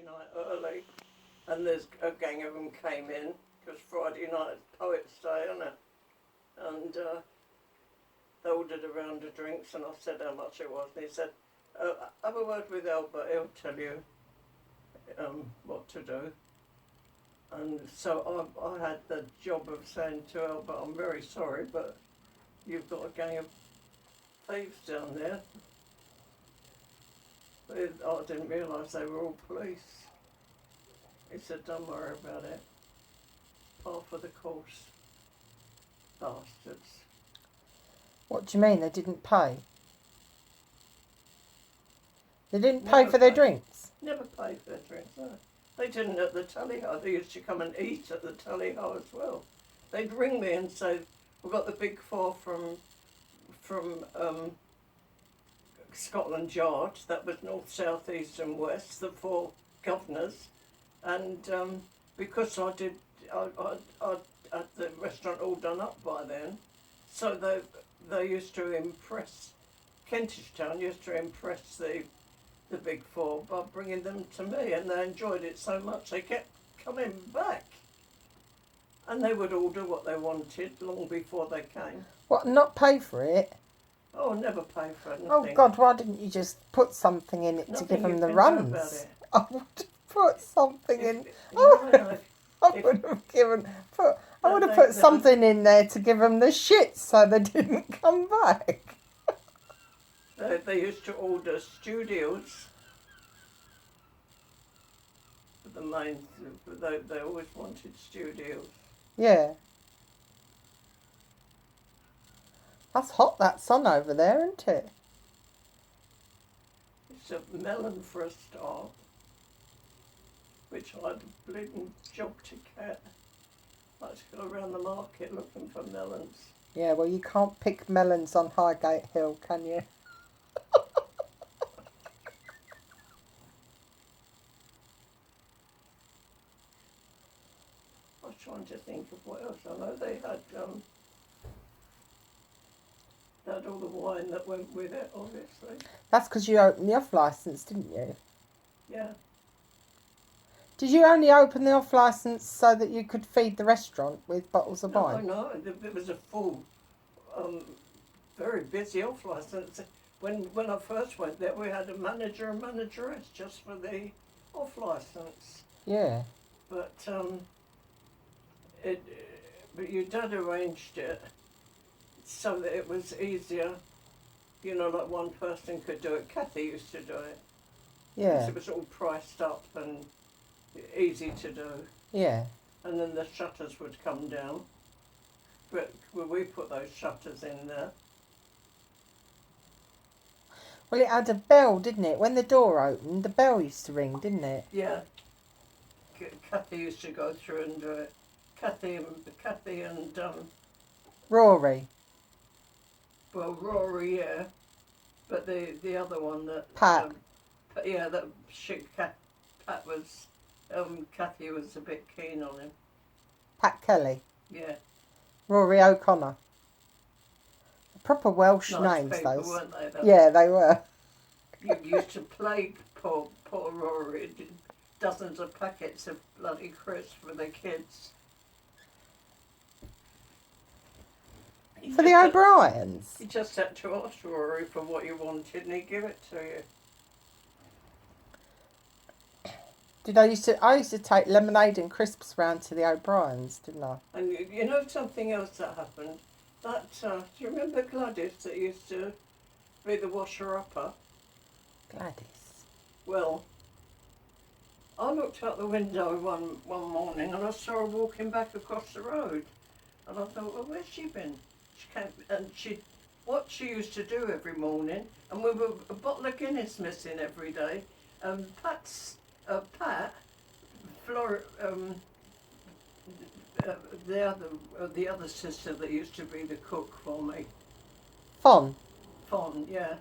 night early, and there's a gang of them came in because Friday night is Poets' Day, isn't it? And they ordered a round of drinks, and I said how much it was, and he said, "Have a word with Albert. He'll tell you what to do." And so I had the job of saying to Albert, "I'm very sorry, but you've got a gang of thieves down there." I didn't realise they were all police. He said, "Don't worry about it. Par for the course. Bastards." What do you mean they didn't pay? They didn't pay for their drinks? Never paid for their drinks, no. They didn't at the tally ho. They used to come and eat at the tally ho as well. They'd ring me and say, "We've got the big four from Scotland Yard." That was north, south, east and west, the four governors. And because I had the restaurant all done up by then, so they used to impress, Kentish Town used to impress the big four by bringing them to me, and they enjoyed it so much they kept coming back. And they would order what they wanted long before they came. What, not pay for it? Oh, never pay for anything. Oh God, why didn't you just put something in it Nothing to give them you the can do runs? about it. I would have put something in. No, I would have They- put something in there to give them the shit so they didn't come back. They used to order studios. The main, they always wanted studios. Yeah. That's hot, that sun over there, isn't it? It's a melon for a start, which I'd a bleeding job to get. I had to go around the market looking for melons. Yeah, well, you can't pick melons on Highgate Hill, can you? I was trying to think of what else. I know they had all the wine that went with it, obviously. That's because you opened the off licence, didn't you? Yeah. Did you only open the off licence so that you could feed the restaurant with bottles of No, wine? no, it was a full, very busy off licence. When I first went there, we had a manager and manageress just for the off licence. Yeah. But but your dad arranged it so that it was easier. You know, like one person could do it. Kathy used to do it. Yeah. It was all priced up and easy to do. Yeah. And then the shutters would come down. But we put those shutters in there. Well, it had a bell, didn't it? When the door opened, the bell used to ring, didn't it? Yeah. Kathy used to go through and do it. Kathy and Rory. well, Rory, yeah. But the other one that Pat. Pat was Kathy was a bit keen on him. Pat Kelly. Yeah. Rory O'Connor. Proper Welsh Nice names, people, those. weren't they? Though? Yeah, they were. You used to plague poor Rory. Dozens of packets of bloody crisps for the kids. For the O'Briens. You just had to ask Rory for what you wanted and he'd give it to you. I used to take lemonade and crisps round to the O'Briens, didn't I? And you know something else that happened? That, do you remember Gladys that used to be the washer-upper? Gladys. Well, I looked out the window one morning and I saw her walking back across the road. And I thought, well, where's she been? She came, and what she used to do every morning, and we were a bottle of Guinness missing every day. Pat, the other sister that used to be the cook for me. Fawn, Yeah.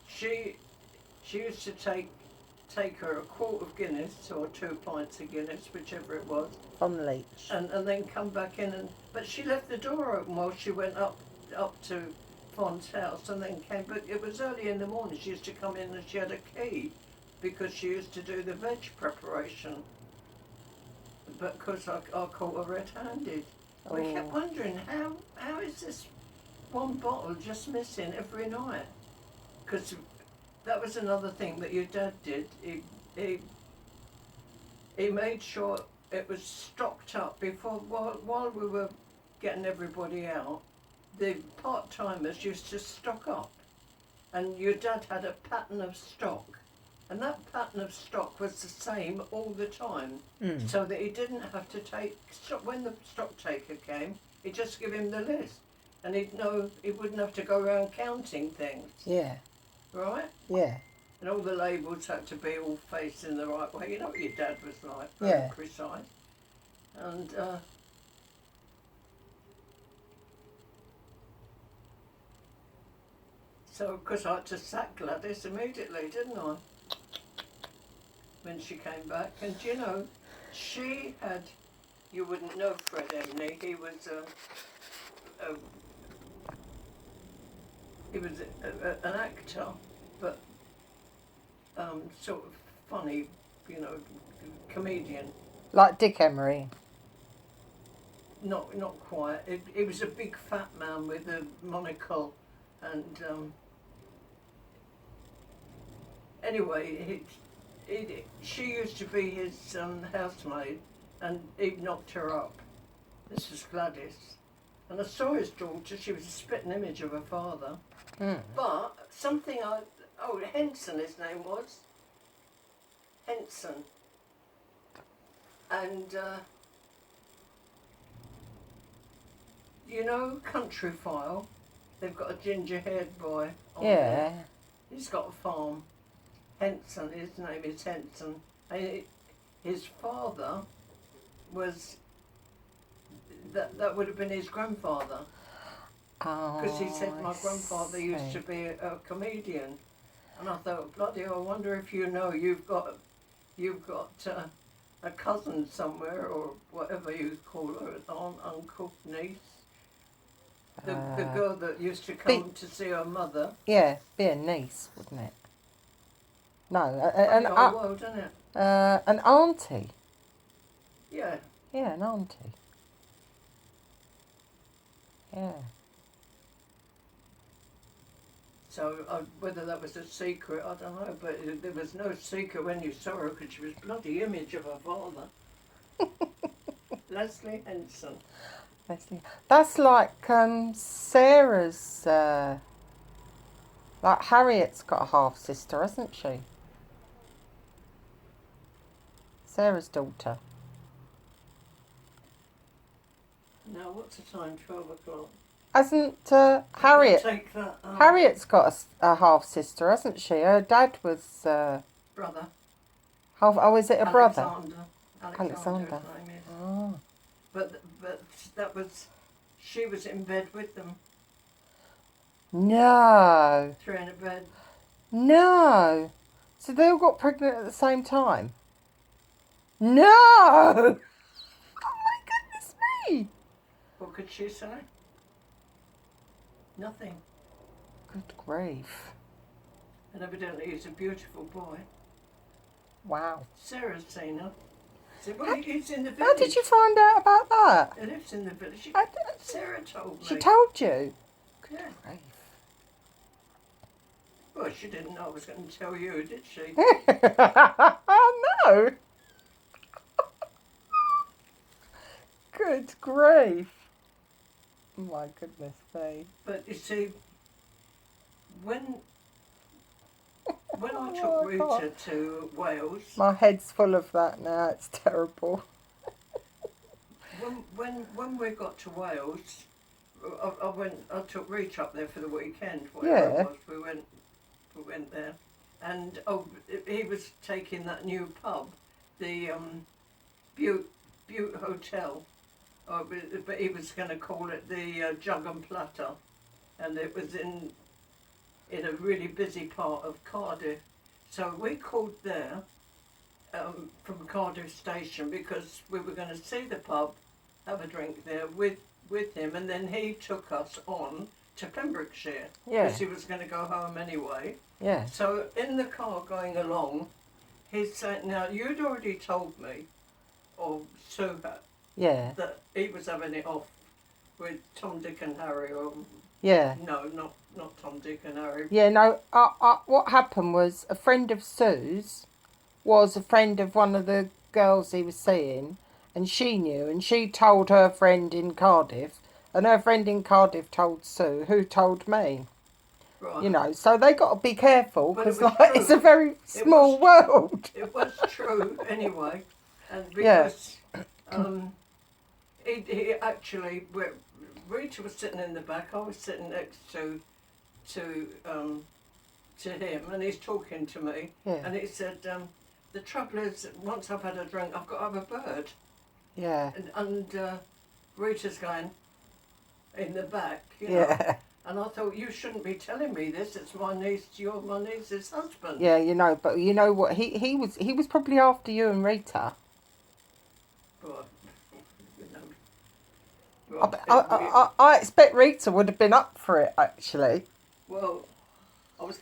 She used to take her a quart of Guinness or 2 pints of Guinness, whichever it was. Fawn Leach. And then come back in but she left the door open while she went up to Fawn's house and then came, but it was early in the morning. She used to come in and she had a key because she used to do the veg preparation. But because I caught her red-handed. We kept wondering, how is this one bottle just missing every night? Because that was another thing that your dad did. He made sure it was stocked up before, while we were getting everybody out. The part-timers used to stock up, and your dad had a pattern of stock, and that pattern of stock was the same all the time, so that he didn't have to take stock. When the stock taker came, he'd just give him the list, and he'd know he wouldn't have to go around counting things. Yeah. Right? Yeah. And all the labels had to be all facing the right way. You know what your dad was like, very precise. And so, of course, I had to sack Gladys immediately, didn't I? When she came back. And you know, she had, you wouldn't know Fred Emney, he was an actor, but sort of funny, you know, comedian. Like Dick Emery. Not quite. He was a big fat man with a monocle, and anyway, she used to be his housemaid, and he'd knocked her up. This was Gladys. And I saw his daughter. She was a spitting image of her father. But something Henson, his name was. Henson. And, you know, Country File? They've got a ginger-haired boy on there. He's got a farm. Henson, his name is Henson. And his father was... That would have been his grandfather. Because he said my grandfather used to be a comedian. And I thought, bloody hell, I wonder if you know you've got a cousin somewhere, or whatever you call her, an aunt, uncle, niece. The girl that used to come to see her mother. Yeah, be a niece, wouldn't it? No, World, isn't it? An auntie. Yeah. Yeah, an auntie. Yeah. So whether that was a secret, I don't know, but there was no secret when you saw her, because she was bloody image of her father. Leslie Henson. Leslie. That's like Sarah's, like Harriet's got a half-sister, hasn't she? Sarah's daughter. Now, what's the time? 12 o'clock. Hasn't Harriet? Take that, Harriet's got a half-sister, hasn't she? Her dad was... brother. Is it a brother? Alexander. His name is. Oh. But that was... She was in bed with them. No. Three in a bed. No. So they all got pregnant at the same time? No! Oh my goodness me! What could she say? Nothing. Good grief. And evidently he's a beautiful boy. Wow. Sarah's seen her. Said, well, he's in the village. How did you find out about that? He lives in the village. Sarah told me. She told you? Good Yeah. grief. Well, she didn't know I was going to tell you, did she? Oh no! Good grief. My goodness me. But you see, when I Oh took my Rita God. to Wales, My head's full of that now. It's terrible. when we got to Wales, I took Rita up there for the weekend. Yeah. It was. We went there, and he was taking that new pub, the Butte Hotel. But he was going to call it the Jug and Platter, and it was in a really busy part of Cardiff. So we called there from Cardiff Station, because we were going to see the pub, have a drink there with him, and then he took us on to Pembrokeshire, Yeah. because he was going to go home anyway. Yeah. So in the car going along, He's saying, now you'd already told me, or Sue had, Yeah. that he was having it off with Tom, Dick and Harry, or Yeah. no, not Tom, Dick and Harry. Yeah, no, what happened was a friend of Sue's was a friend of one of the girls he was seeing, and she knew, and she told her friend in Cardiff, and her friend in Cardiff told Sue, who told me. Right. You know, so they got to be careful But it because was like true. it's a very small world. It was true anyway, and Yeah. because he actually, Rita was sitting in the back, I was sitting next to him, and he's talking to me, Yeah. and he said, the trouble is, once I've had a drink, I've got to have a bird. Yeah. And Rita's going in the back, you know. Yeah. And I thought, you shouldn't be telling me this. It's my niece. You're my niece's husband. Yeah, you know, but you know what? He was probably after you and Rita. But, you know. I expect Rita would have been up for it actually. Well, I was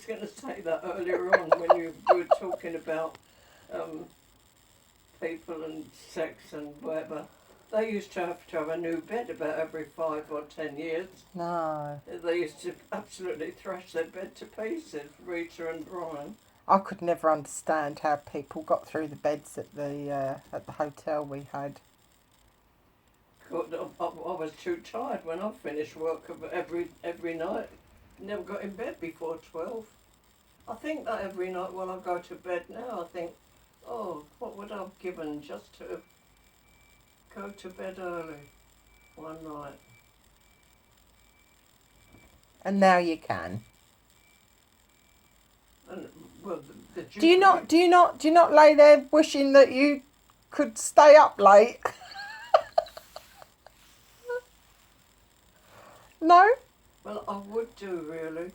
going to say that earlier on when you were talking about people and sex and whatever. They used to have a new bed about every 5 or 10 years. No. They used to absolutely thrash their bed to pieces, Rita and Brian. I could never understand how people got through the beds at the hotel we had. God, I was too tired when I finished work every night. Never got in bed before 12. I think that every night when I go to bed now, I think, oh, what would I have given just to go to bed early one night. And now you can. And well, the Do you not lay there wishing that you could stay up late? No? Well, I would do really,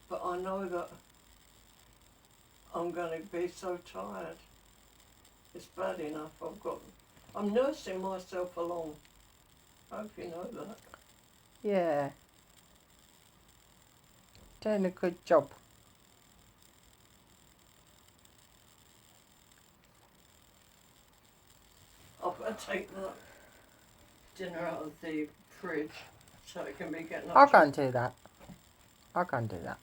but I know that I'm going to be so tired. It's bad enough. I'm nursing myself along. I hope you know that. Yeah. Doing a good job. I'll take that dinner out of the fridge so it can be getting up. I'll go and do that.